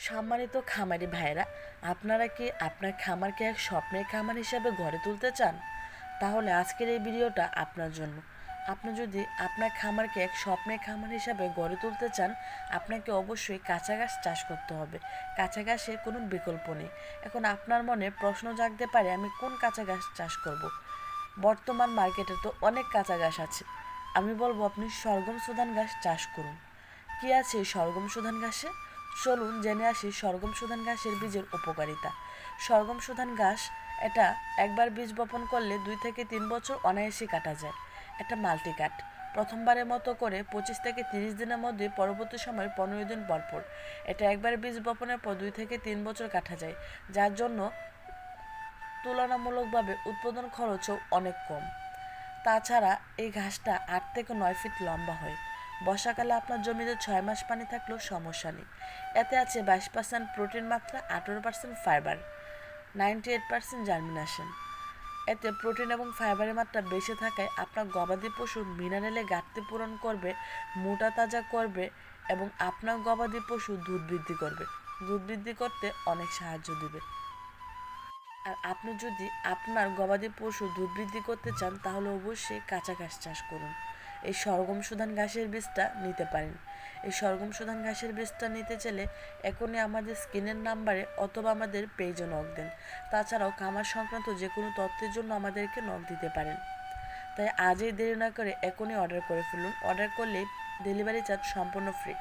সম্মানিত খামারি ভাইরা, আপনারা কি আপনার খামারকে এক স্বপ্নের খামার হিসাবে গড়ে তুলতে চান? তাহলে আজকের এই ভিডিওটা আপনার জন্য। আপনি যদি আপনার খামারকে এক স্বপ্নের খামার হিসাবে গড়ে তুলতে চান, আপনাকে অবশ্যই কাঁচা ঘাস চাষ করতে হবে। কাঁচা ঘাসের কোনো বিকল্প নেই। এখন আপনার মনে প্রশ্ন জাগতে পারে, আমি কোন কাঁচা ঘাস চাষ করব? বর্তমান মার্কেটে তো অনেক কাঁচা ঘাস আছে। আমি বলবো আপনি সরগম সুদান ঘাস চাষ করুন। কি আছে এই সরগম সুদান ঘাসে? চলুন জেনে আসি সরগম সুদান ঘাসের বীজের উপকারিতা। সরগম সুদান ঘাস এটা একবার বীজ বপন করলে 2 থেকে 3 বছর অনায়াসে কাটা যায়। এটা মাল্টিকাট। প্রথমবারের মতো করে 25 থেকে 30 দিনের মধ্যে, পরবর্তী সময় 15 দিন পরপর। এটা একবার বীজ বপনের পর 2 থেকে 3 বছর কাটা যায়, যার জন্য তুলনামূলকভাবে উৎপাদন খরচও অনেক কম। তাছাড়া এই ঘাসটা 8 থেকে 9 ফিট লম্বা হয়। বর্ষাকালে আপনার জমিতে 6 মাস পানি থাকলেও সমস্যা নেই। এতে আছে 22% প্রোটিন মাত্রা, 18% ফাইবার, 98% জার্মিনেশন। এতে প্রোটিন এবং ফাইবারের মাত্রা বেশি থাকায় আপনার গবাদি পশু মিনারেলে ঘাটতি পূরণ করবে, মোটা তাজা করবে এবং আপনার গবাদি পশু দুধ বৃদ্ধি করবে। দুধ বৃদ্ধি করতে অনেক সাহায্য দেবে। আর আপনি যদি আপনার গবাদি পশু দুধ বৃদ্ধি করতে চান, তাহলে অবশ্যই কাঁচা ঘাস চাষ করুন। এই সরগম সুদান ঘাসের বীজটা নিতে পারেন। এই সরগম সুদান ঘাসের বীজটা নিতে চাইলে এখনই আমাদের স্ক্রিনের নাম্বারে অথবা আমাদের পেজে নক দেন। তাছাড়াও খামার সংক্রান্ত যে কোনো তথ্যের জন্য আমাদেরকে নক দিতে পারেন। তাই আজই দেরি না করে এখনই অর্ডার করে ফেলুন। অর্ডার করলেই ডেলিভারি চার্জ সম্পূর্ণ ফ্রি।